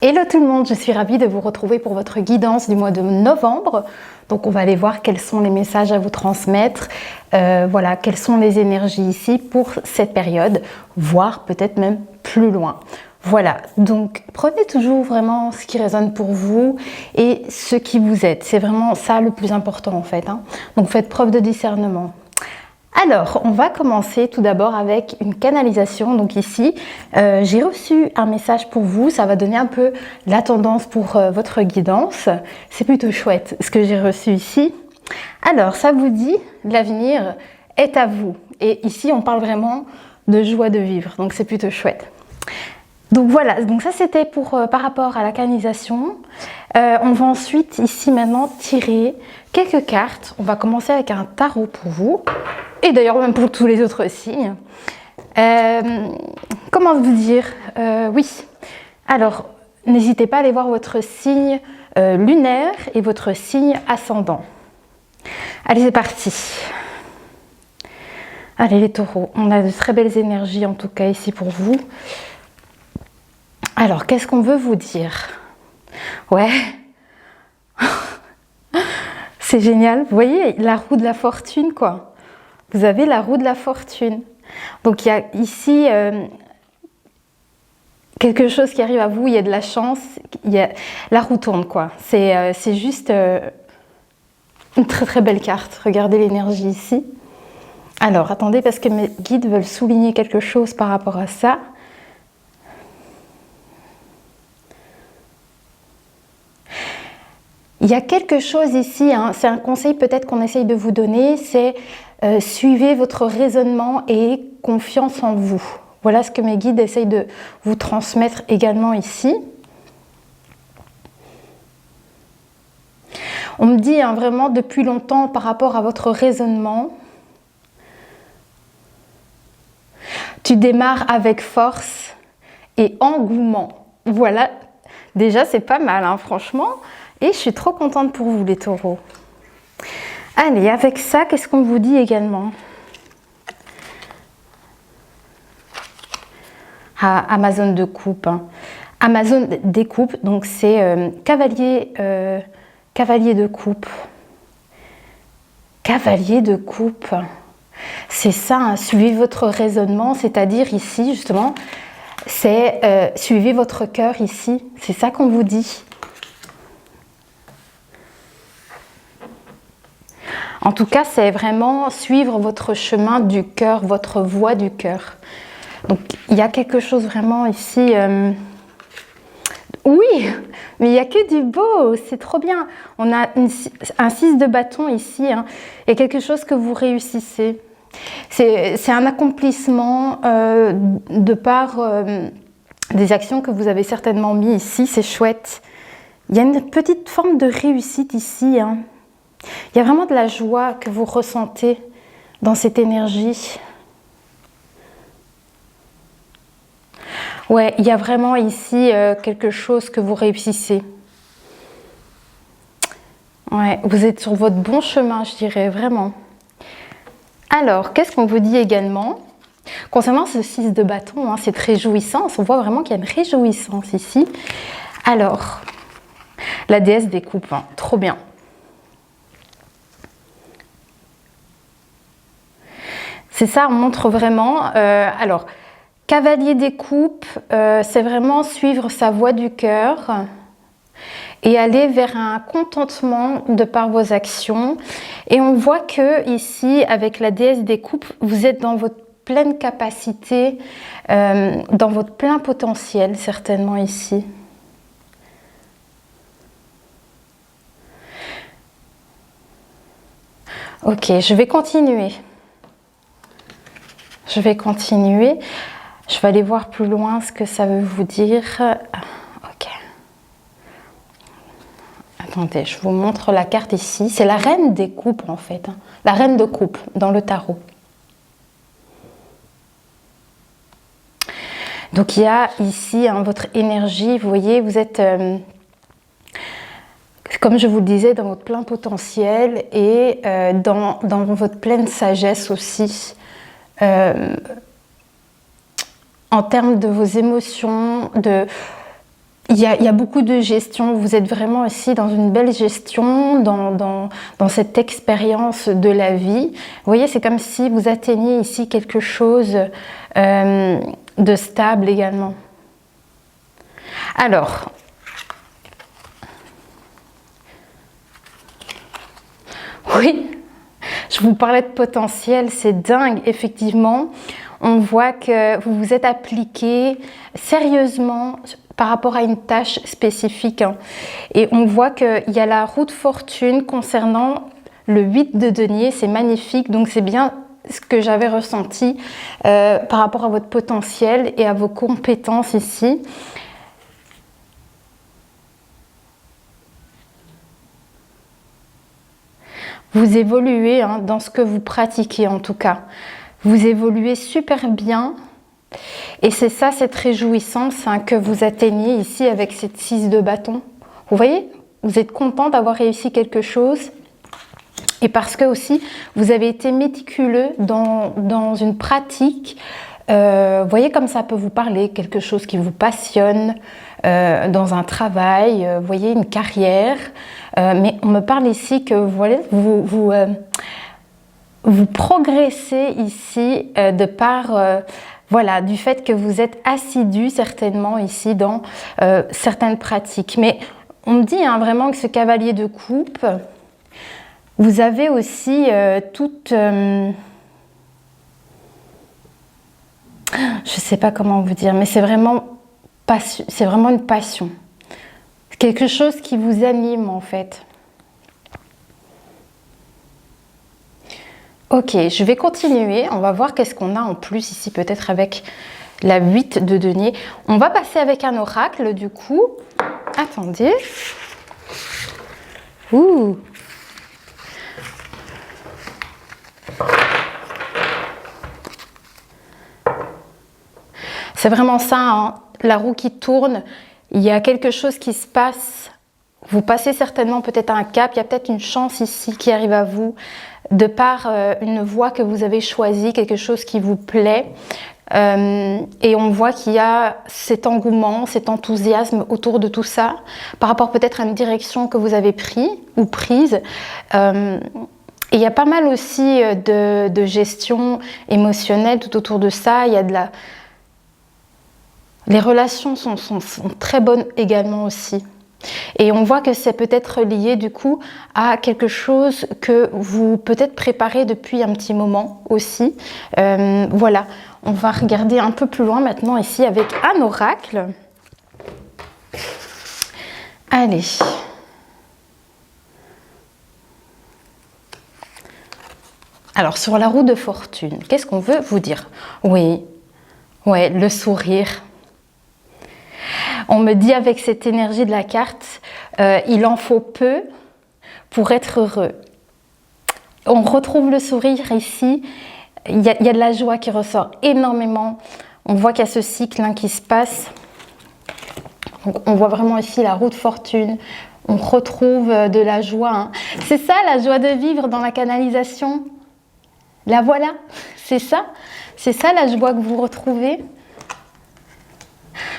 Hello tout le monde, je suis ravie de vous retrouver pour votre guidance du mois de novembre. Donc on va aller voir quels sont les messages à vous transmettre, voilà, quelles sont les énergies ici pour cette période, voire peut-être même plus loin. Voilà, donc prenez toujours vraiment ce qui résonne pour vous et ce qui vous aide. C'est vraiment ça le plus important en fait, hein. Donc faites preuve de discernement. Alors, on va commencer tout d'abord avec une canalisation. Donc ici, j'ai reçu un message pour vous. Ça va donner un peu la tendance pour votre guidance. C'est plutôt chouette ce que j'ai reçu ici. Alors, ça vous dit, l'avenir est à vous. Et ici, on parle vraiment de joie de vivre. Donc, c'est plutôt chouette. Donc voilà, donc ça c'était pour par rapport à la canalisation. On va ensuite ici maintenant tirer quelques cartes. On va commencer avec un tarot pour vous et d'ailleurs même pour tous les autres signes. Comment vous dire, oui. Alors n'hésitez pas à aller voir votre signe lunaire et votre signe ascendant. Allez, c'est parti. Allez les taureaux, on a de très belles énergies en tout cas ici pour vous. Alors, qu'est-ce qu'on veut vous dire? Ouais, c'est génial. Vous voyez, la roue de la fortune, quoi. Vous avez la roue de la fortune. Donc, il y a ici quelque chose qui arrive à vous, il y a de la chance, la roue tourne, quoi. C'est juste une très très belle carte. Regardez l'énergie ici. Alors, attendez, parce que mes guides veulent souligner quelque chose par rapport à ça. Il y a quelque chose ici, hein, c'est un conseil peut-être qu'on essaye de vous donner, c'est suivez votre raisonnement et confiance en vous. Voilà ce que mes guides essayent de vous transmettre également ici. On me dit hein, vraiment depuis longtemps par rapport à votre raisonnement, tu démarres avec force et engouement. Voilà, déjà c'est pas mal hein, franchement. Et je suis trop contente pour vous les taureaux. Allez, avec ça, qu'est-ce qu'on vous dit également? Ah, Amazon de coupe. Hein. Amazon des coupes, donc c'est cavalier de coupe. Cavalier de coupe. C'est ça, hein, suivez votre raisonnement, c'est-à-dire ici justement, c'est suivez votre cœur ici. C'est ça qu'on vous dit. En tout cas, c'est vraiment suivre votre chemin du cœur, votre voie du cœur. Donc, il y a quelque chose vraiment ici. Oui, mais il n'y a que du beau, c'est trop bien. On a un 6 de bâton ici. Hein, et quelque chose que vous réussissez. C'est un accomplissement de par des actions que vous avez certainement mis ici. C'est chouette. Il y a une petite forme de réussite ici. Hein. Il y a vraiment de la joie que vous ressentez dans cette énergie. Ouais, il y a vraiment ici quelque chose que vous réussissez. Ouais, vous êtes sur votre bon chemin, je dirais, vraiment. Alors, qu'est-ce qu'on vous dit également? Concernant ce 6 de bâton, hein, cette réjouissance, on voit vraiment qu'il y a une réjouissance ici. Alors, la déesse des coupes, hein, trop bien. C'est ça, on montre vraiment. Alors, cavalier des coupes, c'est vraiment suivre sa voie du cœur et aller vers un contentement de par vos actions. Et on voit que ici, avec la déesse des coupes, vous êtes dans votre pleine capacité, dans votre plein potentiel, certainement ici. Ok, je vais continuer. Je vais continuer. Je vais aller voir plus loin ce que ça veut vous dire. Ok. Attendez, je vous montre la carte ici. C'est la reine des coupes en fait. Hein. La reine de coupe dans le tarot. Donc il y a ici hein, votre énergie. Vous voyez, vous êtes, comme je vous le disais, dans votre plein potentiel et dans votre pleine sagesse aussi. En termes de vos émotions, il y a beaucoup de gestion. Vous êtes vraiment ici dans une belle gestion, dans cette expérience de la vie. Vous voyez, c'est comme si vous atteigniez ici quelque chose de stable également. Alors, oui, je vous parlais de potentiel, c'est dingue, effectivement. On voit que vous vous êtes appliqué sérieusement par rapport à une tâche spécifique. Et on voit qu'il y a la roue de fortune concernant le 8 de denier, c'est magnifique. Donc c'est bien ce que j'avais ressenti par rapport à votre potentiel et à vos compétences ici. Vous évoluez dans ce que vous pratiquez en tout cas. Vous évoluez super bien. Et c'est ça, cette réjouissance que vous atteignez ici avec cette 6 de bâton. Vous voyez, vous êtes content d'avoir réussi quelque chose. Et parce que aussi, vous avez été méticuleux dans une pratique. Vous voyez comme ça peut vous parler, quelque chose qui vous passionne, dans un travail, vous voyez, une carrière. Mais on me parle ici que voilà, vous progressez ici de par... voilà, du fait que vous êtes assidu certainement ici dans certaines pratiques. Mais on me dit vraiment que ce cavalier de coupe, vous avez aussi toute... je ne sais pas comment vous dire, mais c'est vraiment une passion. Quelque chose qui vous anime en fait. Ok, je vais continuer. On va voir qu'est-ce qu'on a en plus ici, peut-être avec la 8 de denier. On va passer avec un oracle, du coup. Attendez. Ouh. C'est vraiment ça, la roue qui tourne. Il y a quelque chose qui se passe. Vous passez certainement peut-être un cap. Il y a peut-être une chance ici qui arrive à vous. De par une voie que vous avez choisie, quelque chose qui vous plaît. Et on voit qu'il y a cet engouement, cet enthousiasme autour de tout ça, par rapport peut-être à une direction que vous avez prise ou prise. Et il y a pas mal aussi de gestion émotionnelle tout autour de ça. Il y a de la... Les relations sont très bonnes également aussi. Et on voit que c'est peut-être lié du coup à quelque chose que vous peut-être préparez depuis un petit moment aussi. Voilà, on va regarder un peu plus loin maintenant ici avec un oracle. Allez. Alors sur la roue de fortune, qu'est-ce qu'on veut vous dire? Oui, ouais, le sourire. On me dit avec cette énergie de la carte, il en faut peu pour être heureux. On retrouve le sourire ici, il y a de la joie qui ressort énormément. On voit qu'il y a ce cycle qui se passe. Donc, on voit vraiment ici la roue de fortune. On retrouve de la joie. C'est ça la joie de vivre dans la canalisation. La voilà, c'est ça la joie que vous retrouvez.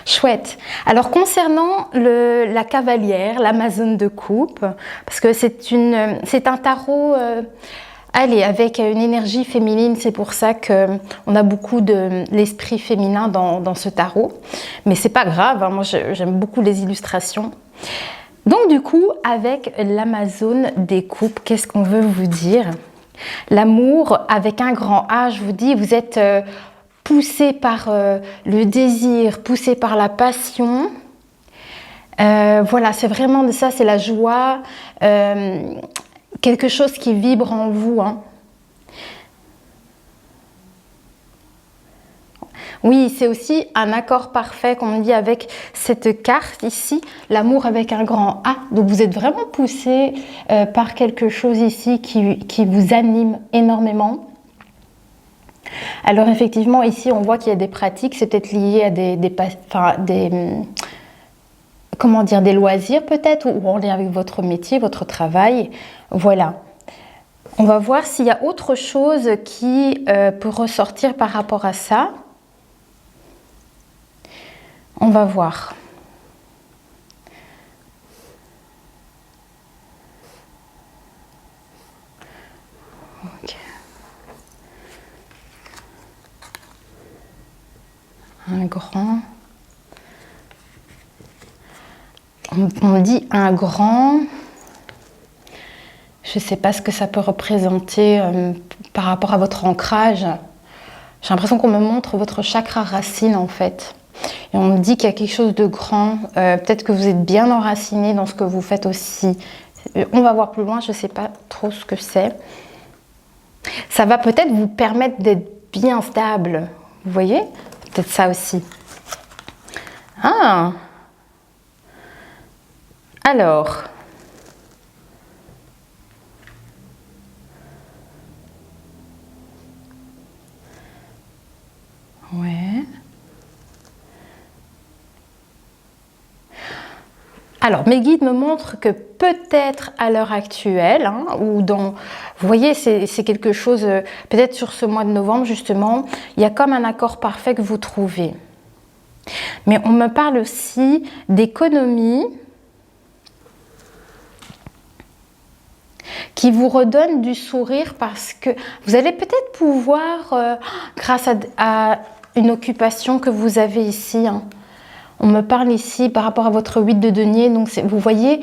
Chouette. Alors concernant la cavalière, l'Amazone de coupe, parce que c'est un tarot avec une énergie féminine, c'est pour ça qu'on a beaucoup de l'esprit féminin dans ce tarot. Mais c'est pas grave, moi j'aime beaucoup les illustrations. Donc du coup, avec l'Amazone des coupes, qu'est-ce qu'on veut vous dire? L'amour avec un grand A, je vous dis, vous êtes... poussé par le désir, poussé par la passion. Voilà, c'est vraiment de ça, c'est la joie, quelque chose qui vibre en vous. Oui, c'est aussi un accord parfait, comme on dit, avec cette carte ici, l'amour avec un grand A. Donc vous êtes vraiment poussé par quelque chose ici qui vous anime énormément. Alors effectivement, ici, on voit qu'il y a des pratiques, c'est peut-être lié à des loisirs peut-être, ou en lien avec votre métier, votre travail. Voilà. On va voir s'il y a autre chose qui peut ressortir par rapport à ça. On va voir. un grand. On dit un grand. Je ne sais pas ce que ça peut représenter par rapport à votre ancrage. J'ai l'impression qu'on me montre votre chakra racine en fait. Et on me dit qu'il y a quelque chose de grand. Peut-être que vous êtes bien enraciné dans ce que vous faites aussi. On va voir plus loin, je ne sais pas trop ce que c'est. Ça va peut-être vous permettre d'être bien stable. Vous voyez? Peut-être ça aussi. Ah! Alors... Ouais. Alors, mes guides me montrent que peut-être à l'heure actuelle, hein, ou dans... Vous voyez, c'est quelque chose, peut-être sur ce mois de novembre, justement, il y a comme un accord parfait que vous trouvez. Mais on me parle aussi d'économie qui vous redonne du sourire parce que vous allez peut-être pouvoir, grâce à une occupation que vous avez ici, hein. On me parle ici par rapport à votre 8 de denier, donc vous voyez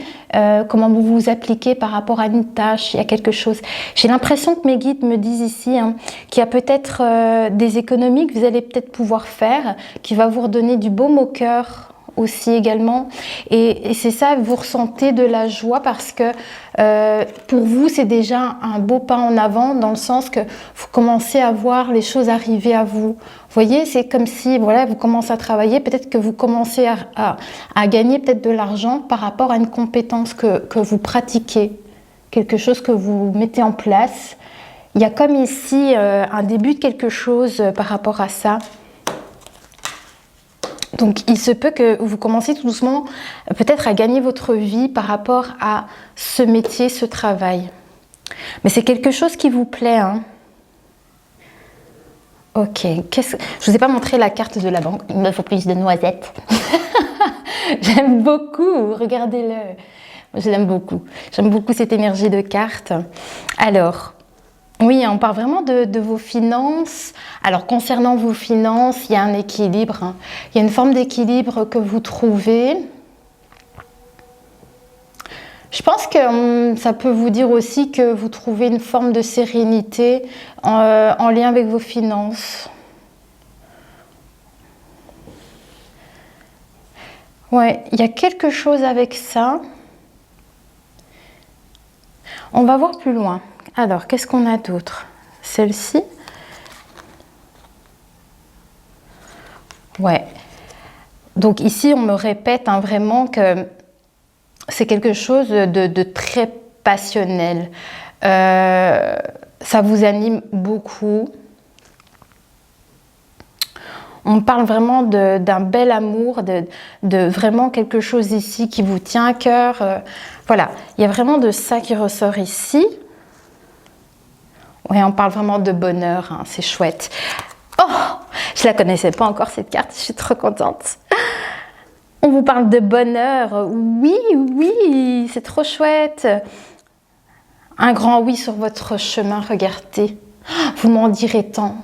comment vous vous appliquez par rapport à une tâche, il y a quelque chose. J'ai l'impression que mes guides me disent ici hein, qu'il y a peut-être des économies que vous allez peut-être pouvoir faire, qui va vous redonner du baume au cœur aussi également. Et c'est ça, vous ressentez de la joie parce que pour vous, c'est déjà un beau pas en avant dans le sens que vous commencez à voir les choses arriver à vous. Vous voyez, c'est comme si voilà, vous commencez à travailler, peut-être que vous commencez à gagner peut-être de l'argent par rapport à une compétence que vous pratiquez, quelque chose que vous mettez en place. Il y a comme ici un début de quelque chose par rapport à ça. Donc, il se peut que vous commenciez tout doucement peut-être à gagner votre vie par rapport à ce métier, ce travail. Mais c'est quelque chose qui vous plaît, hein? Ok. Je ne vous ai pas montré la carte de la banque. Il me faut plus de noisettes. J'aime beaucoup. Regardez-le. Je l'aime beaucoup. J'aime beaucoup cette énergie de carte. Alors... Oui, on parle vraiment de vos finances. Alors, concernant vos finances, il y a un équilibre. Hein. Il y a une forme d'équilibre que vous trouvez. Je pense que ça peut vous dire aussi que vous trouvez une forme de sérénité en lien avec vos finances. Ouais, il y a quelque chose avec ça. On va voir plus loin. Alors, qu'est-ce qu'on a d'autre? Celle-ci. Ouais. Donc ici, on me répète hein, vraiment que c'est quelque chose de très passionnel. Ça vous anime beaucoup. On parle vraiment d'un bel amour, de vraiment quelque chose ici qui vous tient à cœur. Voilà, il y a vraiment de ça qui ressort ici. Oui, on parle vraiment de bonheur, hein, c'est chouette. Oh, je ne la connaissais pas encore cette carte, je suis trop contente. On vous parle de bonheur, oui, c'est trop chouette. Un grand oui sur votre chemin, regardez. Vous m'en direz tant.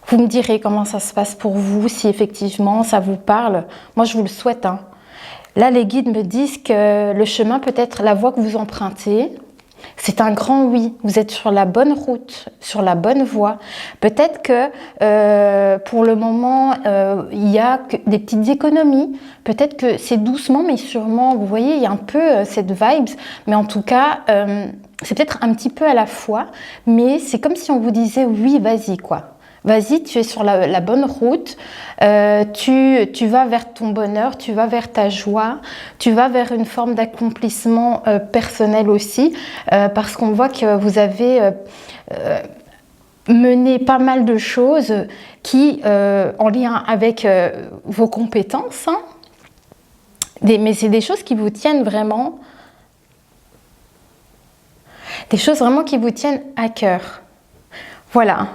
Vous me direz comment ça se passe pour vous, si effectivement ça vous parle. Moi, je vous le souhaite. Hein. Là, les guides me disent que le chemin peut être la voie que vous empruntez. C'est un grand oui, vous êtes sur la bonne route, sur la bonne voie. Peut-être que pour le moment, il y a des petites économies. Peut-être que c'est doucement, mais sûrement, vous voyez, il y a un peu cette vibe. Mais en tout cas, c'est peut-être un petit peu à la fois. Mais c'est comme si on vous disait oui, vas-y quoi. Vas-y, tu es sur la bonne route, tu vas vers ton bonheur, tu vas vers ta joie, tu vas vers une forme d'accomplissement personnel aussi, parce qu'on voit que vous avez mené pas mal de choses qui, en lien avec vos compétences, hein, mais c'est des choses qui vous tiennent vraiment, des choses vraiment qui vous tiennent à cœur. Voilà.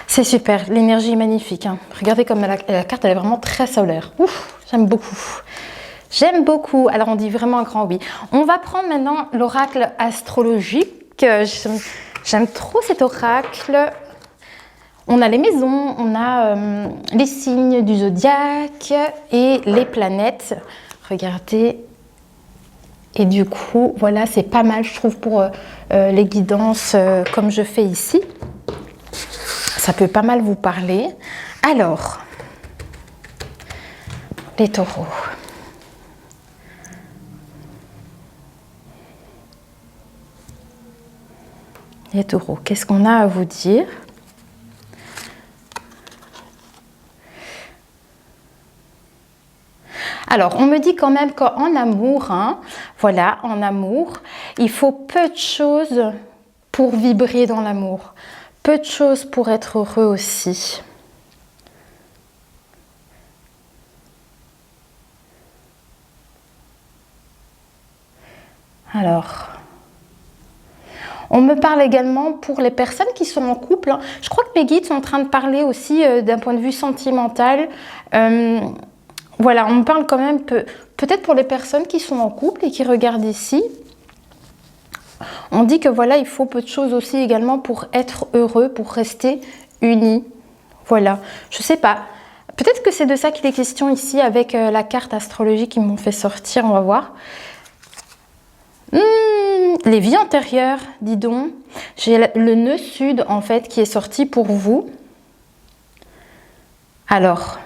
C'est super, l'énergie est magnifique. Hein. Regardez comme la carte, elle est vraiment très solaire. Ouf, j'aime beaucoup. J'aime beaucoup. Alors, on dit vraiment un grand oui. On va prendre maintenant l'oracle astrologique. J'aime trop cet oracle. On a les maisons, on a les signes du zodiaque et les planètes. Regardez. Et du coup, voilà, c'est pas mal, je trouve, pour les guidances comme je fais ici. Ça peut pas mal vous parler. Alors, les taureaux. Les taureaux, qu'est-ce qu'on a à vous dire? Alors, on me dit quand même qu'en amour, hein, voilà, en amour, il faut peu de choses pour vibrer dans l'amour. Peu de choses pour être heureux aussi. Alors, on me parle également pour les personnes qui sont en couple. Hein. Je crois que mes guides sont en train de parler aussi d'un point de vue sentimental. Voilà, on me parle quand même peut-être pour les personnes qui sont en couple et qui regardent ici. On dit que voilà, il faut peu de choses aussi également pour être heureux, pour rester unis. Voilà, je sais pas. Peut-être que c'est de ça qu'il est question ici avec la carte astrologique qu'ils m'ont fait sortir, on va voir. Les vies antérieures, dis donc. J'ai le nœud sud en fait qui est sorti pour vous. Alors,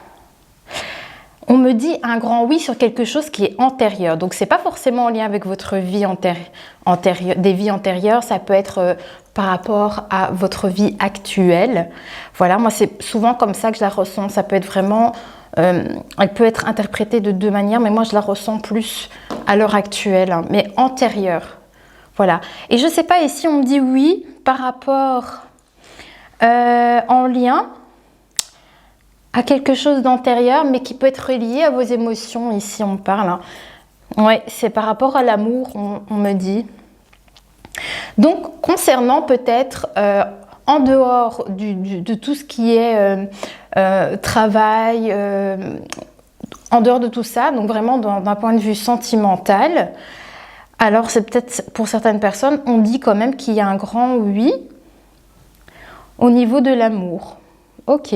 on me dit un grand oui sur quelque chose qui est antérieur. Donc, c'est pas forcément en lien avec votre vie antérieure, des vies antérieures. Ça peut être par rapport à votre vie actuelle. Voilà, moi, c'est souvent comme ça que je la ressens. Ça peut être vraiment... elle peut être interprétée de deux manières, mais moi, je la ressens plus à l'heure actuelle, hein, mais antérieure. Voilà. Et je sais pas, ici, on me dit oui par rapport en lien à quelque chose d'antérieur, mais qui peut être relié à vos émotions. Ici, on parle. Hein. Ouais, c'est par rapport à l'amour, on me dit. Donc, concernant peut-être, en dehors de tout ce qui est travail, en dehors de tout ça, donc vraiment d'un point de vue sentimental, alors c'est peut-être pour certaines personnes, on dit quand même qu'il y a un grand oui au niveau de l'amour. Ok.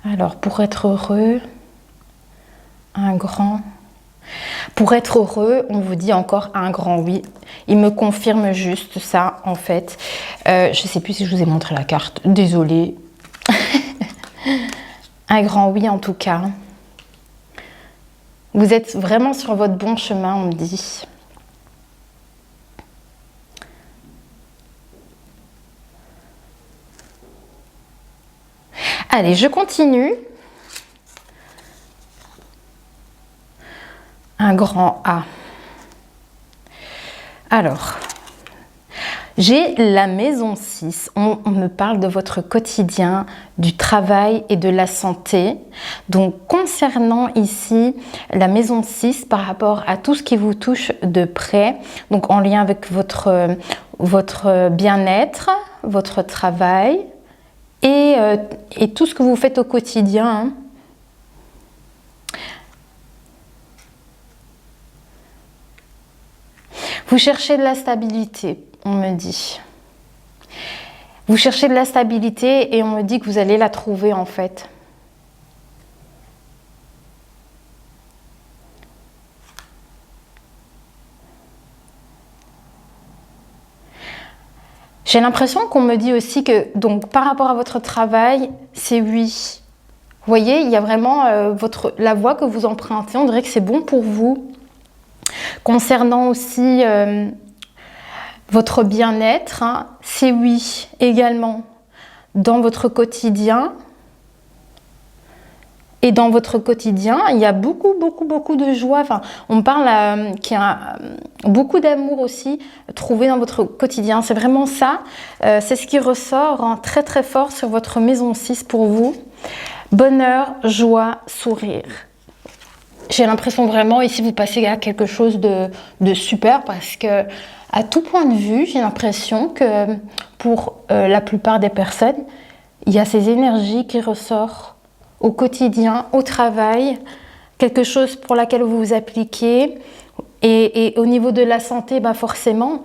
Alors, pour être heureux, un grand... Pour être heureux, on vous dit encore un grand oui. Il me confirme juste ça, en fait. Je ne sais plus si je vous ai montré la carte. Désolée. Un grand oui, en tout cas. Vous êtes vraiment sur votre bon chemin, on me dit. Allez, je continue. Un grand A. Alors, j'ai la maison 6. On me parle de votre quotidien, du travail et de la santé. Donc, concernant ici la maison 6 par rapport à tout ce qui vous touche de près, donc en lien avec votre bien-être, votre travail, et tout ce que vous faites au quotidien. Hein. Vous cherchez de la stabilité, on me dit. Vous cherchez de la stabilité et on me dit que vous allez la trouver en fait. J'ai l'impression qu'on me dit aussi que, donc, par rapport à votre travail, c'est oui. Vous voyez, il y a vraiment la voie que vous empruntez, on dirait que c'est bon pour vous. Concernant aussi votre bien-être, hein, c'est oui également. Dans votre quotidien, et dans votre quotidien, il y a beaucoup de joie. Enfin, on parle qu'il y a beaucoup d'amour aussi trouvé dans votre quotidien. C'est vraiment ça. C'est ce qui ressort hein, très fort sur votre maison 6 pour vous. Bonheur, joie, sourire. J'ai l'impression vraiment ici vous passez à quelque chose de super parce que à tout point de vue, j'ai l'impression que pour la plupart des personnes, il y a ces énergies qui ressortent au quotidien, au travail, quelque chose pour laquelle vous vous appliquez Et au niveau de la santé, bah forcément,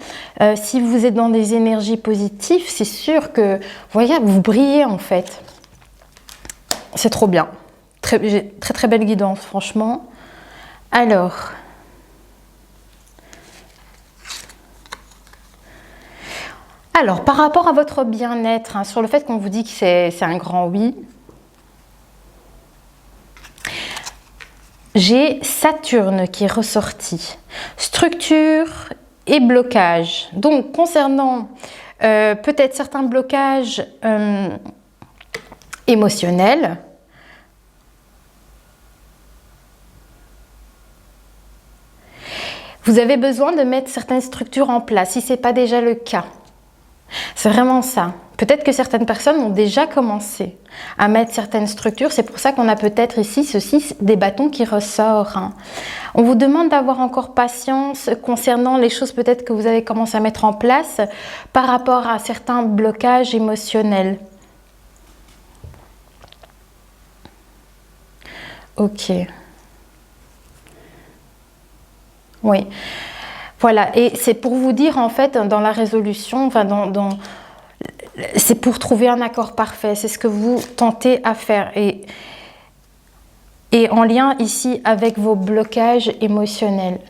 si vous êtes dans des énergies positives, c'est sûr que, vous voyez, vous brillez en fait. C'est trop bien. Très belle guidance, franchement. Alors, par rapport à votre bien-être, hein, sur le fait qu'on vous dit que c'est un grand oui, j'ai Saturne qui est ressorti. Structure et blocage. Donc, concernant peut-être certains blocages émotionnels, vous avez besoin de mettre certaines structures en place, si ce n'est pas déjà le cas. C'est vraiment ça. Peut-être que certaines personnes ont déjà commencé à mettre certaines structures. C'est pour ça qu'on a peut-être ici ceci, des bâtons qui ressortent. Hein. On vous demande d'avoir encore patience concernant les choses peut-être que vous avez commencé à mettre en place par rapport à certains blocages émotionnels. Ok. Oui. Voilà. Et c'est pour vous dire en fait dans la résolution, enfin c'est pour trouver un accord parfait. C'est ce que vous tentez à faire. Et en lien ici avec vos blocages émotionnels.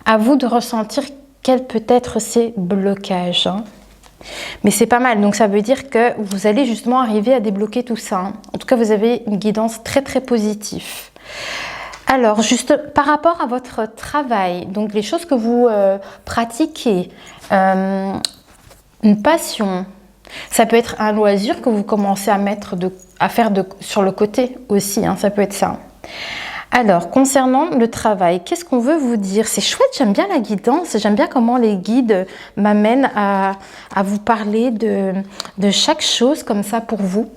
À vous de ressentir quels peut être ces blocages. Hein. Mais c'est pas mal. Donc ça veut dire que vous allez justement arriver à débloquer tout ça. Hein. En tout cas, vous avez une guidance très positive. Alors, juste par rapport à votre travail, donc les choses que vous pratiquez, une passion, ça peut être un loisir que vous commencez à faire sur le côté aussi, hein, ça peut être ça. Alors, concernant le travail, qu'est-ce qu'on veut vous dire? C'est chouette, j'aime bien la guidance, j'aime bien comment les guides m'amènent à vous parler de chaque chose comme ça pour vous.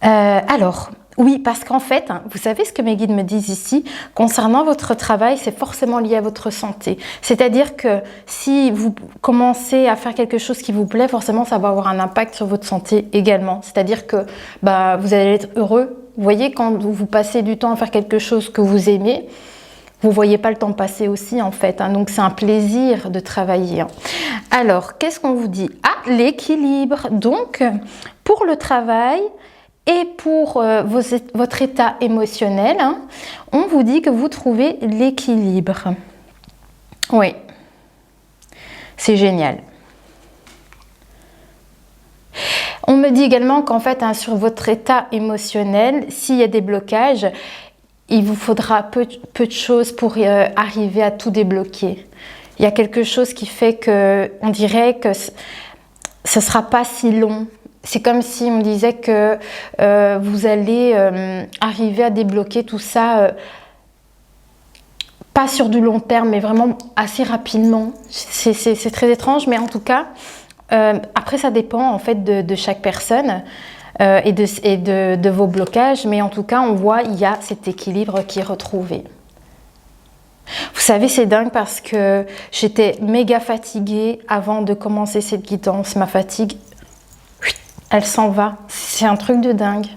Alors, oui, parce qu'en fait, hein, vous savez ce que mes guides me disent ici, concernant votre travail, c'est forcément lié à votre santé. C'est-à-dire que si vous commencez à faire quelque chose qui vous plaît, forcément, ça va avoir un impact sur votre santé également. C'est-à-dire que vous allez être heureux. Vous voyez, quand vous passez du temps à faire quelque chose que vous aimez, vous ne voyez pas le temps passer aussi, en fait. Hein, donc, c'est un plaisir de travailler. Hein. Alors, qu'est-ce qu'on vous dit? Ah, l'équilibre. Donc, pour le travail... Et pour votre état émotionnel, hein, on vous dit que vous trouvez l'équilibre. Oui, c'est génial. On me dit également qu'en fait, hein, sur votre état émotionnel, s'il y a des blocages, il vous faudra peu de choses pour arriver à tout débloquer. Il y a quelque chose qui fait que, on dirait que ce ne sera pas si long. C'est comme si on me disait que vous allez arriver à débloquer tout ça, pas sur du long terme, mais vraiment assez rapidement. C'est très étrange, mais en tout cas, après ça dépend en fait de chaque personne et de vos blocages, mais en tout cas, on voit il y a cet équilibre qui est retrouvé. Vous savez, c'est dingue parce que j'étais méga fatiguée avant de commencer cette guidance. Ma fatigue... elle s'en va. C'est un truc de dingue.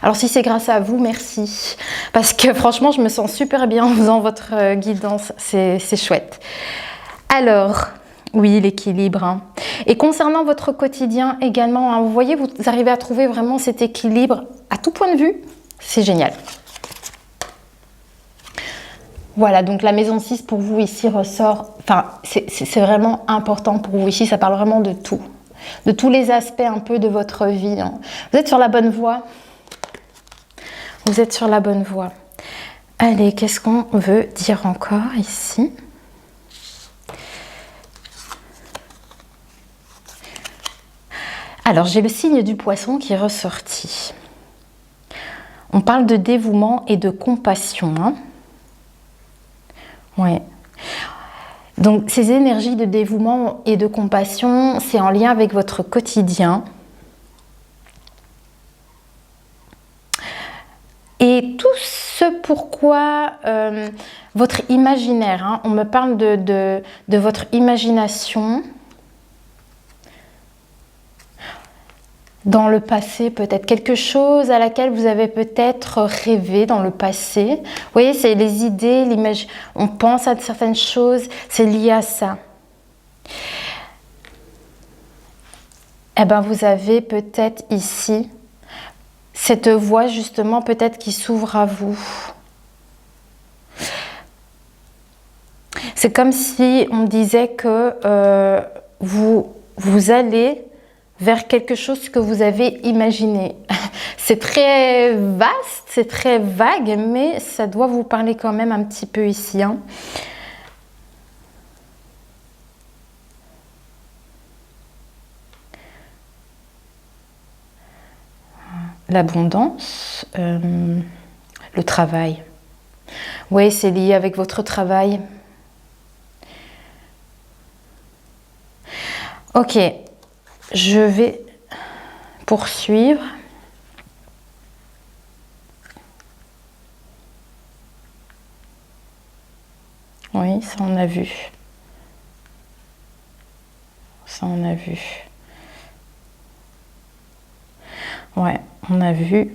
Alors si c'est grâce à vous, merci. Parce que franchement, je me sens super bien en faisant votre guidance. C'est chouette. Alors, oui, l'équilibre. Hein. Et concernant votre quotidien également, hein, vous voyez, vous arrivez à trouver vraiment cet équilibre à tout point de vue. C'est génial. Voilà, donc la maison 6 pour vous ici ressort. Enfin, c'est vraiment important pour vous ici. Ça parle vraiment de tout. De tous les aspects un peu de votre vie. Hein. Vous êtes sur la bonne voie. Vous êtes sur la bonne voie. Allez, qu'est-ce qu'on veut dire encore ici? Alors, j'ai le signe du poisson qui est ressorti. On parle de dévouement et de compassion. Hein. Ouais. Donc, ces énergies de dévouement et de compassion, c'est en lien avec votre quotidien. Et tout ce pourquoi votre imaginaire, hein, on me parle de votre imagination. dans le passé, peut-être quelque chose à laquelle vous avez peut-être rêvé dans le passé. Vous voyez, c'est les idées, l'image, on pense à certaines choses, c'est lié à ça. Eh bien, vous avez peut-être ici cette voie justement peut-être qui s'ouvre à vous. C'est comme si on disait que vous allez vers quelque chose que vous avez imaginé. C'est très vaste, c'est très vague, mais ça doit vous parler quand même un petit peu ici. Hein. L'abondance, le travail. Oui, c'est lié avec votre travail. Ok, je vais poursuivre. Oui, ça on a vu. Ça on a vu. Ouais, on a vu.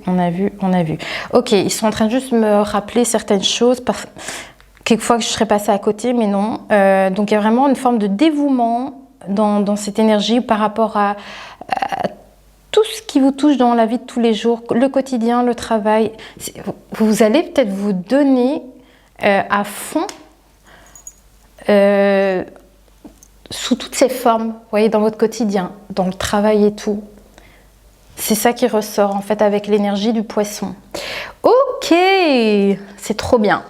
Ok, ils sont en train de juste me rappeler certaines choses. Quelquefois que je serais passée à côté, mais non. Donc il y a vraiment une forme de dévouement dans cette énergie par rapport à tout ce qui vous touche dans la vie de tous les jours, le quotidien, le travail. Vous allez peut-être vous donner à fond sous toutes ces formes, vous voyez, dans votre quotidien, dans le travail et tout. C'est ça qui ressort en fait avec l'énergie du poisson. Ok, c'est trop bien.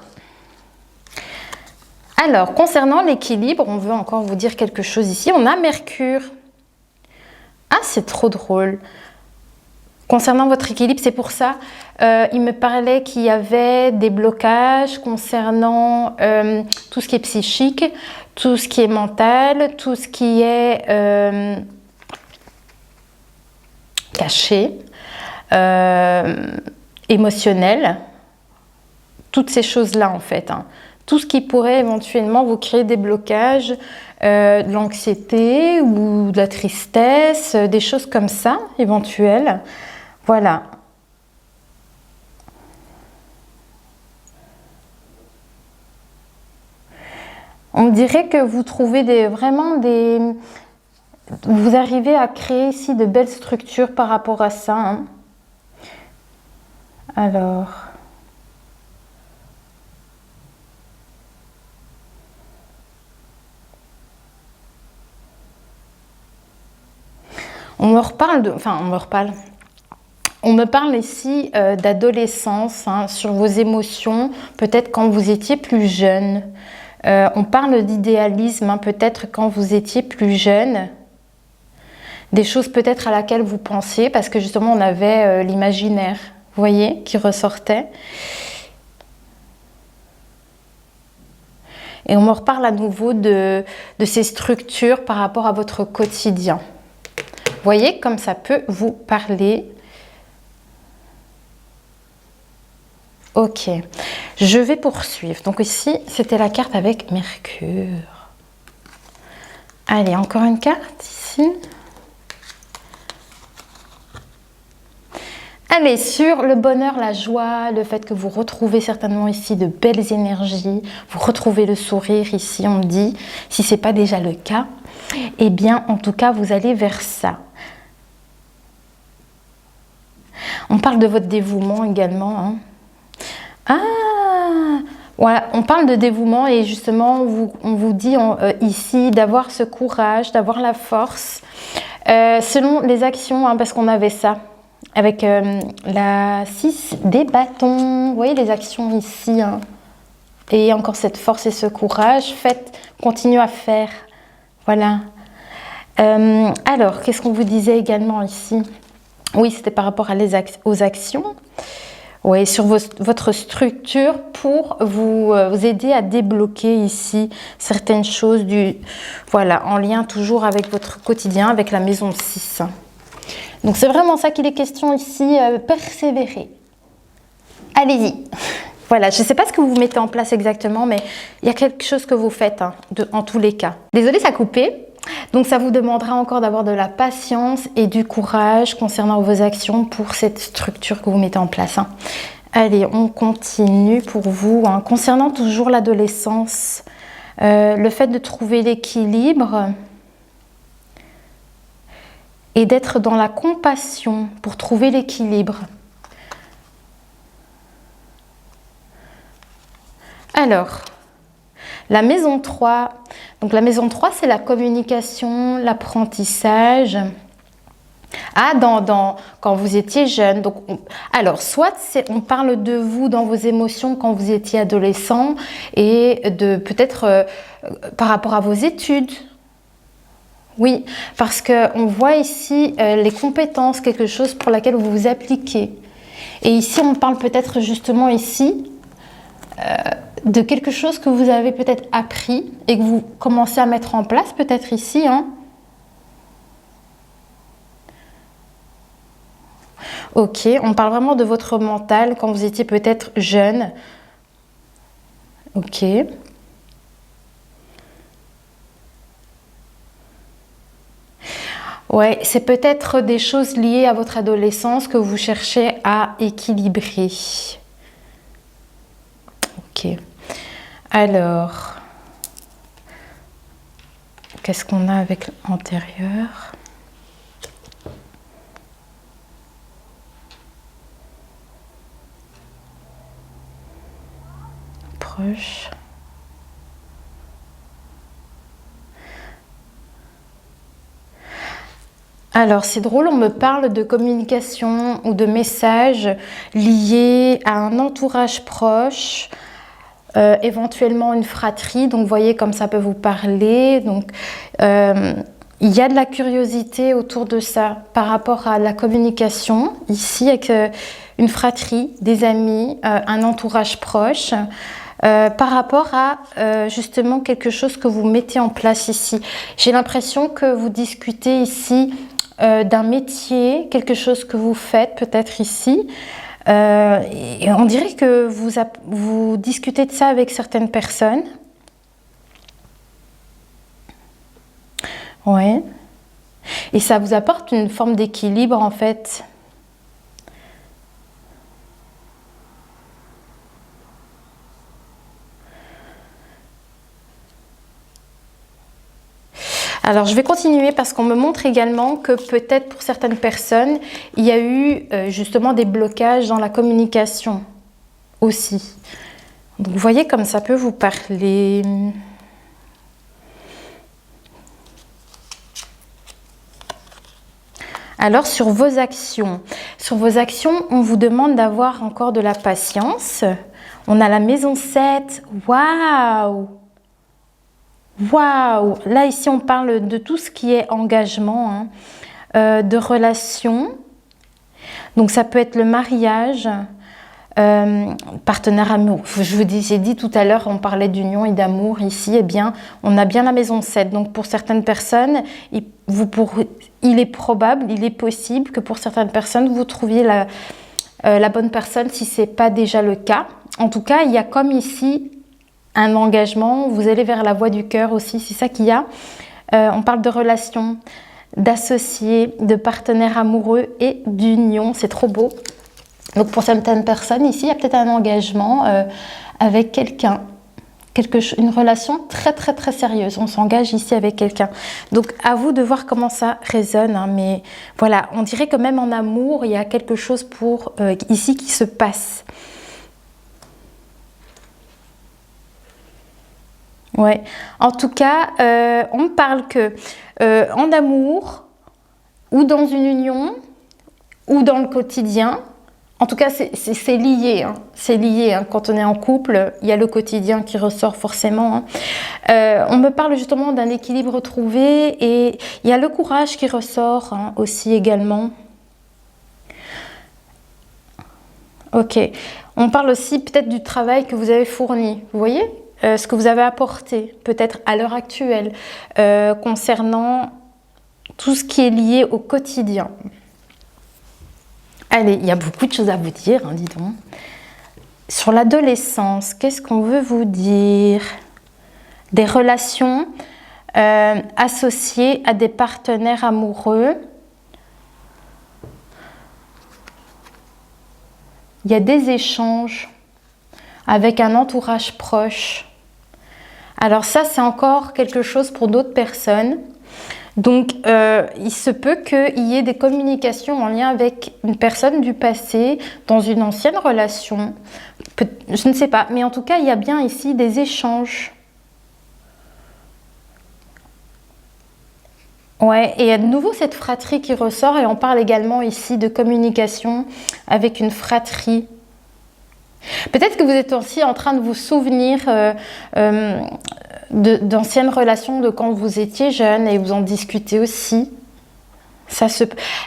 Alors, concernant l'équilibre, on veut encore vous dire quelque chose ici. On a Mercure. Ah, c'est trop drôle. Concernant votre équilibre, c'est pour ça, il me parlait qu'il y avait des blocages concernant tout ce qui est psychique, tout ce qui est mental, tout ce qui est caché, émotionnel, toutes ces choses-là en fait. Hein. Tout ce qui pourrait éventuellement vous créer des blocages, de l'anxiété ou de la tristesse, des choses comme ça, éventuelles. Voilà. On dirait que vous trouvez vraiment des... Vous arrivez à créer ici de belles structures par rapport à ça. Hein. Alors... On me parle ici d'adolescence, hein, sur vos émotions, peut-être quand vous étiez plus jeune. On parle d'idéalisme, hein, peut-être quand vous étiez plus jeune. Des choses peut-être à laquelle vous pensiez, parce que justement on avait l'imaginaire, vous voyez, qui ressortait. Et on me reparle à nouveau de ces structures par rapport à votre quotidien. Vous voyez comme ça peut vous parler. Ok, je vais poursuivre. Donc ici, c'était la carte avec Mercure. Allez, encore une carte ici. Allez, sur le bonheur, la joie, le fait que vous retrouvez certainement ici de belles énergies, vous retrouvez le sourire ici, on me dit, si ce n'est pas déjà le cas, eh bien, en tout cas, vous allez vers ça. On parle de votre dévouement également. Hein. Ah, voilà, on parle de dévouement et justement, on vous dit ici d'avoir ce courage, d'avoir la force, selon les actions, hein, parce qu'on avait ça. Avec la 6 des bâtons, vous voyez les actions ici, hein. Et encore cette force et ce courage, faites, continuez à faire, voilà. Alors, qu'est-ce qu'on vous disait également ici? Oui, c'était par rapport aux actions, oui, sur votre structure pour vous aider à débloquer ici certaines choses, voilà, en lien toujours avec votre quotidien, avec la maison 6. Donc c'est vraiment ça qu'il est question ici, persévérer. Allez-y. Voilà, je ne sais pas ce que vous mettez en place exactement, mais il y a quelque chose que vous faites, hein, en tous les cas. Désolée, ça a coupé. Donc ça vous demandera encore d'avoir de la patience et du courage concernant vos actions pour cette structure que vous mettez en place. Hein. Allez, on continue pour vous. Hein. Concernant toujours l'adolescence, le fait de trouver l'équilibre et d'être dans la compassion pour trouver l'équilibre. Alors, la maison 3. Donc la maison 3, c'est la communication, l'apprentissage. Ah, quand vous étiez jeune. Donc, alors, soit on parle de vous dans vos émotions quand vous étiez adolescent et de peut-être par rapport à vos études. Oui, parce qu'on voit ici les compétences, quelque chose pour laquelle vous vous appliquez. Et ici, on parle peut-être justement ici de quelque chose que vous avez peut-être appris et que vous commencez à mettre en place, peut-être ici. Hein. Ok, on parle vraiment de votre mental quand vous étiez peut-être jeune. Ok. Ouais, c'est peut-être des choses liées à votre adolescence que vous cherchez à équilibrer. Ok. Alors, qu'est-ce qu'on a avec l'antérieur ? Proche. Alors, c'est drôle, on me parle de communication ou de messages liés à un entourage proche, éventuellement une fratrie. Donc, vous voyez comme ça peut vous parler. Donc, il y a de la curiosité autour de ça par rapport à la communication, ici, avec une fratrie, des amis, un entourage proche. Par rapport à justement quelque chose que vous mettez en place ici. J'ai l'impression que vous discutez ici d'un métier, quelque chose que vous faites peut-être ici. Et on dirait que vous discutez de ça avec certaines personnes. Oui. Et ça vous apporte une forme d'équilibre en fait. Alors, je vais continuer parce qu'on me montre également que peut-être pour certaines personnes, il y a eu justement des blocages dans la communication aussi. Donc, vous voyez comme ça peut vous parler. Alors, sur vos actions, on vous demande d'avoir encore de la patience. On a la maison 7. Waouh! Waouh! Là, ici, on parle de tout ce qui est engagement, hein, de relations. Donc, ça peut être le mariage, partenaire amour. J'ai dit tout à l'heure, on parlait d'union et d'amour. Ici, eh bien, on a bien la maison 7. Donc, pour certaines personnes, il est probable, il est possible que pour certaines personnes, vous trouviez la bonne personne si ce n'est pas déjà le cas. En tout cas, il y a comme ici un engagement, vous allez vers la voie du cœur aussi, c'est ça qu'il y a. On parle de relations, d'associés, de partenaires amoureux et d'union, c'est trop beau. Donc pour certaines personnes ici, il y a peut-être un engagement avec quelqu'un, une relation très très très sérieuse. On s'engage ici avec quelqu'un. Donc à vous de voir comment ça résonne. Hein, mais voilà, on dirait que même en amour, il y a quelque chose ici qui se passe. Ouais. En tout cas, on me parle que en amour ou dans une union ou dans le quotidien, en tout cas c'est lié. Hein. C'est lié. Hein. Quand on est en couple, il y a le quotidien qui ressort forcément. Hein. On me parle justement d'un équilibre trouvé et il y a le courage qui ressort hein, aussi également. Ok. On parle aussi peut-être du travail que vous avez fourni. Vous voyez ? Ce que vous avez apporté, peut-être à l'heure actuelle, concernant tout ce qui est lié au quotidien. Allez, il y a beaucoup de choses à vous dire, hein, dis donc. Sur l'adolescence, qu'est-ce qu'on veut vous dire? Des relations associé à des partenaires amoureux. Il y a des échanges avec un entourage proche. Alors ça, c'est encore quelque chose pour d'autres personnes. Donc, il se peut qu'il y ait des communications en lien avec une personne du passé, dans une ancienne relation. Je ne sais pas, mais en tout cas, il y a bien ici des échanges. Ouais, et il y a de nouveau cette fratrie qui ressort, et on parle également ici de communication avec une fratrie. Peut-être que vous êtes aussi en train de vous souvenir d'anciennes relations de quand vous étiez jeune et vous en discutez aussi.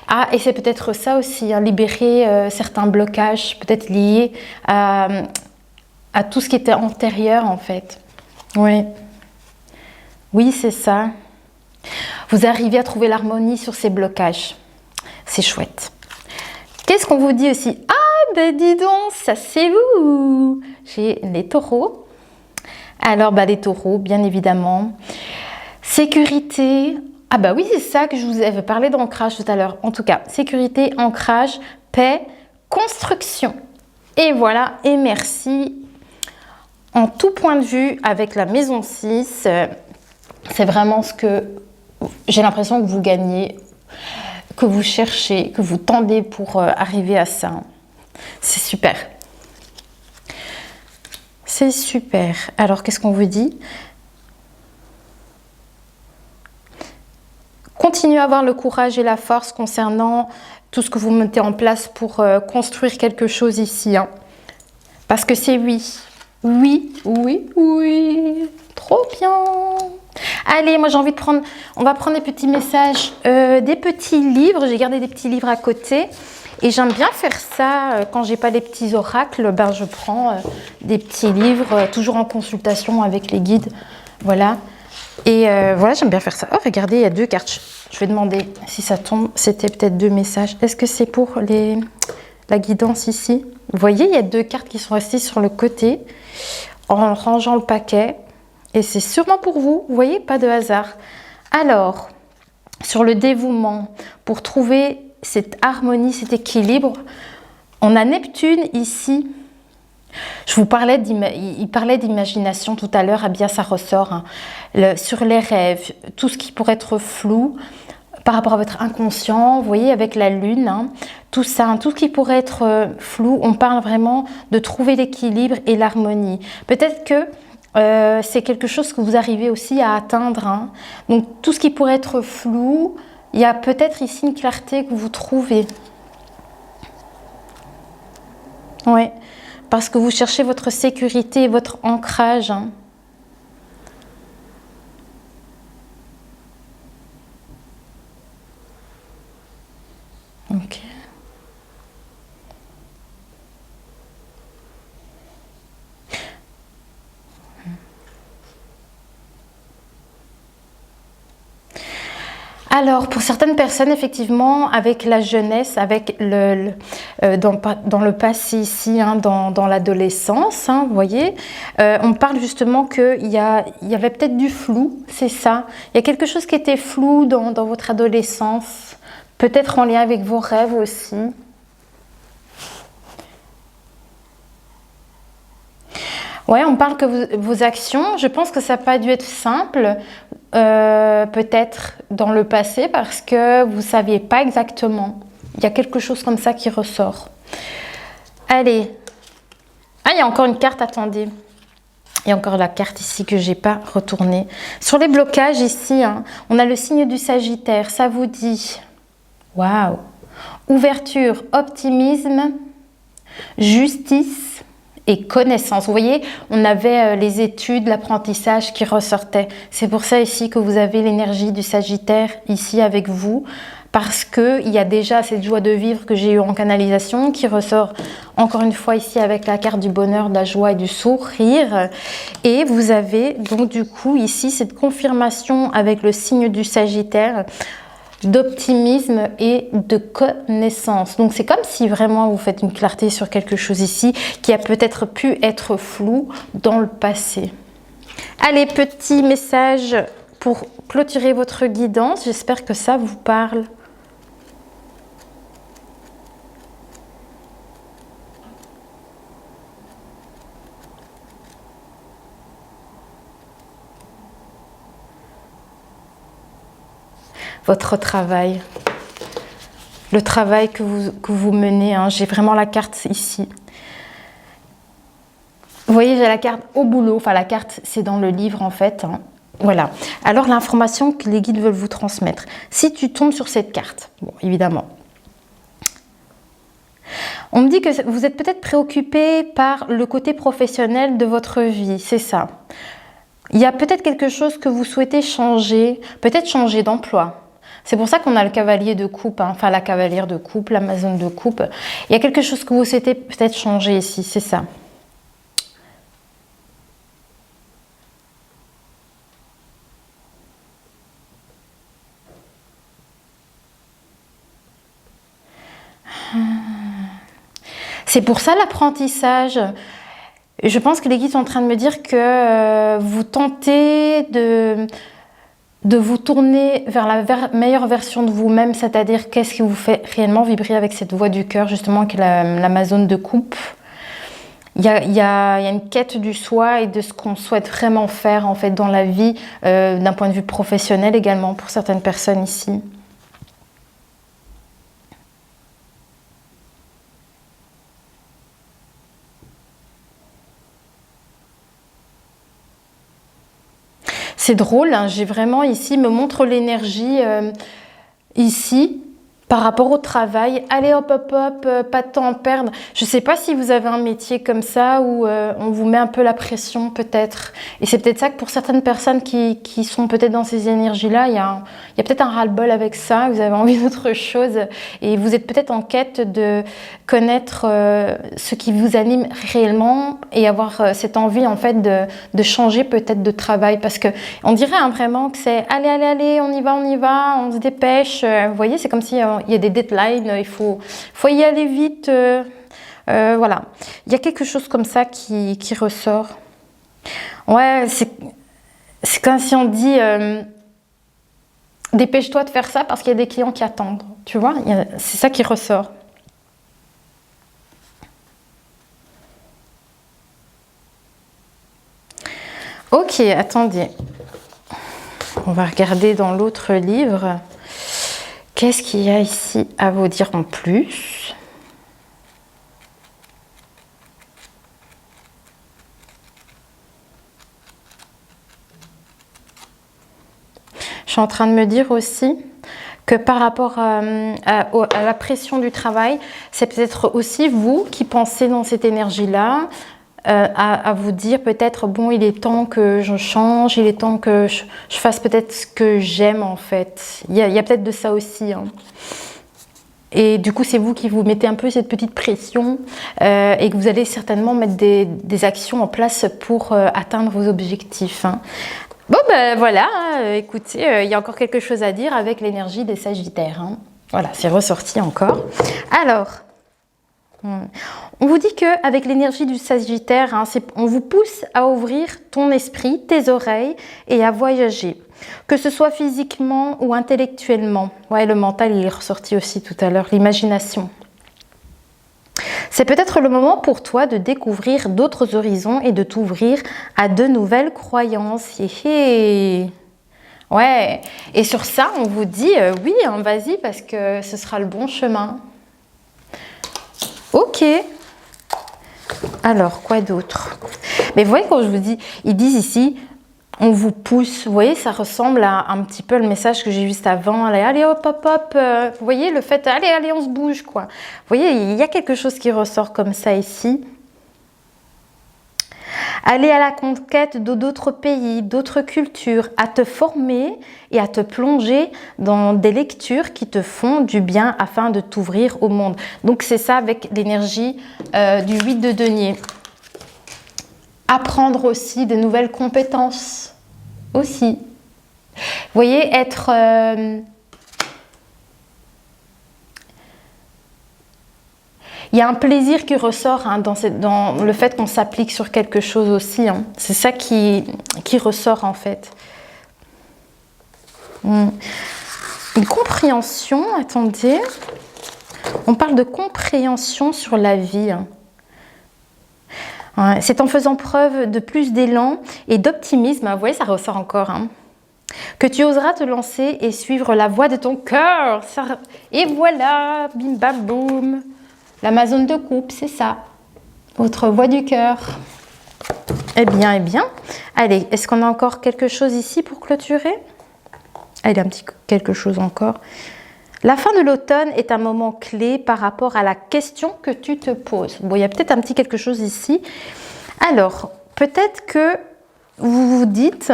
Ah, et c'est peut-être ça aussi, hein, libérer certains blocages, peut-être liés à tout ce qui était antérieur en fait. Oui, oui, c'est ça. Vous arrivez à trouver l'harmonie sur ces blocages. C'est chouette. Qu'est-ce qu'on vous dit aussi? Ah, ben dis donc, ça c'est vous. J'ai les taureaux. Alors, les taureaux, bien évidemment. Sécurité. Ah bah oui, c'est ça que je vous avais parlé d'ancrage tout à l'heure. En tout cas, sécurité, ancrage, paix, construction. Et voilà, et merci. En tout point de vue, avec la maison 6, c'est vraiment ce que j'ai l'impression que vous gagnez, que vous cherchez, que vous tendez pour arriver à ça. C'est super. C'est super. Alors, qu'est-ce qu'on vous dit? Continuez à avoir le courage et la force concernant tout ce que vous mettez en place pour construire quelque chose ici. Hein. Parce que c'est oui. Oui, oui, oui. Trop bien. Allez, moi j'ai envie de prendre... On va prendre des petits messages, des petits livres. J'ai gardé des petits livres à côté. Et j'aime bien faire ça quand j'ai pas les petits oracles. Je prends des petits livres, toujours en consultation avec les guides. Voilà. Et voilà, j'aime bien faire ça. Oh, regardez, il y a 2 cartes. Je vais demander si ça tombe. C'était peut-être 2 messages. Est-ce que c'est pour la guidance ici? Vous voyez, il y a 2 cartes qui sont restées sur le côté en rangeant le paquet. Et c'est sûrement pour vous. Vous voyez, pas de hasard. Alors, sur le dévouement, pour trouver cette harmonie, cet équilibre, on a Neptune ici. Je vous parlais il parlait d'imagination tout à l'heure, bien ça ressort, hein. Sur les rêves, tout ce qui pourrait être flou par rapport à votre inconscient, vous voyez avec la lune, hein, tout ça, hein, tout ce qui pourrait être flou, on parle vraiment de trouver l'équilibre et l'harmonie. Peut-être que c'est quelque chose que vous arrivez aussi à atteindre, hein. Donc tout ce qui pourrait être flou, il y a peut-être ici une clarté que vous trouvez. Oui. Parce que vous cherchez votre sécurité, votre ancrage. Hein. Ok. Alors, pour certaines personnes, effectivement, avec la jeunesse, avec dans le passé ici, hein, dans l'adolescence, hein, vous voyez, on parle justement qu'il y avait peut-être du flou, c'est ça. Il y a quelque chose qui était flou dans votre adolescence, peut-être en lien avec vos rêves aussi. Ouais, on parle que vos actions, je pense que ça n'a pas dû être simple, peut-être dans le passé, parce que vous ne saviez pas exactement. Il y a quelque chose comme ça qui ressort. Allez. Ah, il y a encore une carte, attendez. Il y a encore la carte ici que je n'ai pas retournée. Sur les blocages ici, hein, on a le signe du Sagittaire. Ça vous dit, waouh, ouverture, optimisme, justice et connaissance. Vous voyez, on avait les études, l'apprentissage qui ressortaient. C'est pour ça ici que vous avez l'énergie du Sagittaire ici avec vous, parce qu'il y a déjà cette joie de vivre que j'ai eue en canalisation qui ressort encore une fois ici avec la carte du bonheur, de la joie et du sourire. Et vous avez donc du coup ici cette confirmation avec le signe du Sagittaire d'optimisme et de connaissance. Donc c'est comme si vraiment vous faites une clarté sur quelque chose ici qui a peut-être pu être flou dans le passé. Allez, petit message pour clôturer votre guidance. J'espère que ça vous parle. Votre travail. Le travail que vous menez. Hein. J'ai vraiment la carte ici. Vous voyez, j'ai la carte au boulot. Enfin, la carte, c'est dans le livre, en fait. Hein. Voilà. Alors, l'information que les guides veulent vous transmettre. Si tu tombes sur cette carte, bon, évidemment. On me dit que vous êtes peut-être préoccupé par le côté professionnel de votre vie. C'est ça. Il y a peut-être quelque chose que vous souhaitez changer. Peut-être changer d'emploi. C'est pour ça qu'on a le cavalier de coupe, hein, enfin la cavalière de coupe, l'amazone de coupe. Il y a quelque chose que vous souhaitez peut-être changer ici, c'est ça. C'est pour ça l'apprentissage. Je pense que les guides sont en train de me dire que vous tentez de vous tourner vers la meilleure version de vous-même, c'est-à-dire qu'est-ce qui vous fait réellement vibrer avec cette voix du cœur, justement, qui est l'amazone de coupe. Il y a une quête du soi et de ce qu'on souhaite vraiment faire, en fait, dans la vie, d'un point de vue professionnel également, pour certaines personnes ici. C'est drôle, hein, j'ai vraiment ici, me montre l'énergie ici par rapport au travail. Allez hop hop hop, pas de temps à perdre. Je ne sais pas si vous avez un métier comme ça où on vous met un peu la pression peut-être. Et c'est peut-être ça que pour certaines personnes qui sont peut-être dans ces énergies-là, il y a peut-être un ras-le-bol avec ça, vous avez envie d'autre chose. Et vous êtes peut-être en quête de connaître ce qui vous anime réellement et avoir cette envie en fait de changer peut-être de travail. Parce qu'on dirait hein, vraiment que c'est allez, on y va, on se dépêche. Vous voyez, c'est comme si il y a des deadlines, il faut y aller vite. Voilà, il y a quelque chose comme ça qui ressort. Ouais, c'est comme si on dit dépêche-toi de faire ça parce qu'il y a des clients qui attendent. Tu vois, c'est ça qui ressort. Ok, attendez. On va regarder dans l'autre livre. Qu'est-ce qu'il y a ici à vous dire en plus? Je suis en train de me dire aussi que par rapport à la pression du travail, c'est peut-être aussi vous qui pensez dans cette énergie-là, à vous dire peut-être, bon, il est temps que je change, il est temps que je fasse peut-être ce que j'aime en fait. Il y a peut-être de ça aussi. Hein. Et du coup, c'est vous qui vous mettez un peu cette petite pression et que vous allez certainement mettre des actions en place pour atteindre vos objectifs. Hein. Bon, ben voilà, écoutez, il y a encore quelque chose à dire avec l'énergie des Sagittaires. Hein. Voilà, c'est ressorti encore. Alors... on vous dit qu'avec l'énergie du Sagittaire, hein, on vous pousse à ouvrir ton esprit, tes oreilles et à voyager. Que ce soit physiquement ou intellectuellement. Ouais, le mental, il est ressorti aussi tout à l'heure, l'imagination. C'est peut-être le moment pour toi de découvrir d'autres horizons et de t'ouvrir à de nouvelles croyances. Ouais, et sur ça, on vous dit oui, hein, vas-y, parce que ce sera le bon chemin. Ok. Alors, quoi d'autre? Mais vous voyez, quand je vous dis, ils disent ici, on vous pousse. Vous voyez, ça ressemble à un petit peu le message que j'ai juste avant. Allez, hop, hop, hop. Vous voyez, le fait, allez, on se bouge, quoi. Vous voyez, il y a quelque chose qui ressort comme ça ici. Aller à la conquête d'autres pays, d'autres cultures, à te former et à te plonger dans des lectures qui te font du bien afin de t'ouvrir au monde. Donc c'est ça avec l'énergie du 8 de denier. Apprendre aussi de nouvelles compétences aussi. Vous voyez, être... il y a un plaisir qui ressort hein, dans le fait qu'on s'applique sur quelque chose aussi. Hein. C'est ça qui ressort en fait. Une compréhension, attendez. On parle de compréhension sur la vie. Ouais, c'est en faisant preuve de plus d'élan et d'optimisme, vous voyez, ça ressort encore, hein, que tu oseras te lancer et suivre la voie de ton cœur. Et voilà, bim bam boum. L'Amazone de coupe, c'est ça. Votre voie du cœur. Eh bien, eh bien. Allez, est-ce qu'on a encore quelque chose ici pour clôturer? Allez, un petit quelque chose encore. La fin de l'automne est un moment clé par rapport à la question que tu te poses. Bon, il y a peut-être un petit quelque chose ici. Alors, peut-être que vous vous dites,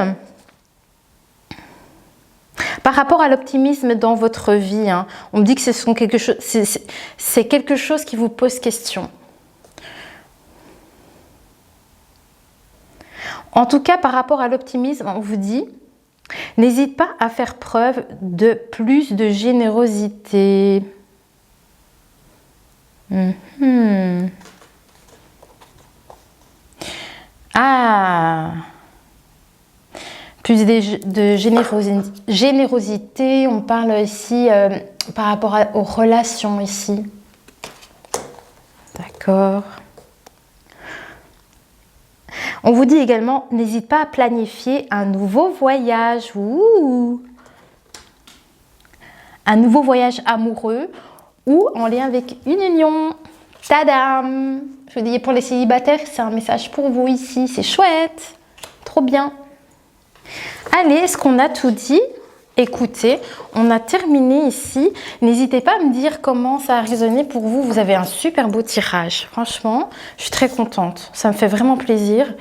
par rapport à l'optimisme dans votre vie, hein, on me dit que c'est quelque chose qui vous pose question. En tout cas, par rapport à l'optimisme, on vous dit, n'hésite pas à faire preuve de plus de générosité. Ah, plus de générosité, on parle ici par rapport aux relations ici. D'accord. On vous dit également, n'hésite pas à planifier un nouveau voyage. Ouh. Un nouveau voyage amoureux ou en lien avec une union. Tadam! Je vous dis, pour les célibataires, c'est un message pour vous ici. C'est chouette. Trop bien. Allez, est-ce qu'on a tout dit? Écoutez, on a terminé ici. N'hésitez pas à me dire comment ça a résonné pour vous. Vous avez un super beau tirage. Franchement, je suis très contente. Ça me fait vraiment plaisir.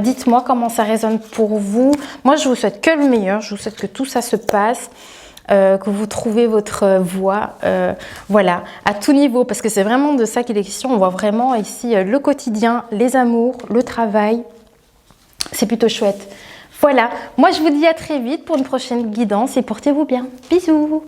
Dites-moi comment ça résonne pour vous. Moi, je vous souhaite que le meilleur. Je vous souhaite que tout ça se passe. Que vous trouvez votre voie, voilà, à tout niveau, parce que c'est vraiment de ça qu'il est question. On voit vraiment ici le quotidien, les amours, le travail. C'est plutôt chouette. Voilà, moi je vous dis à très vite pour une prochaine guidance et portez-vous bien. Bisous!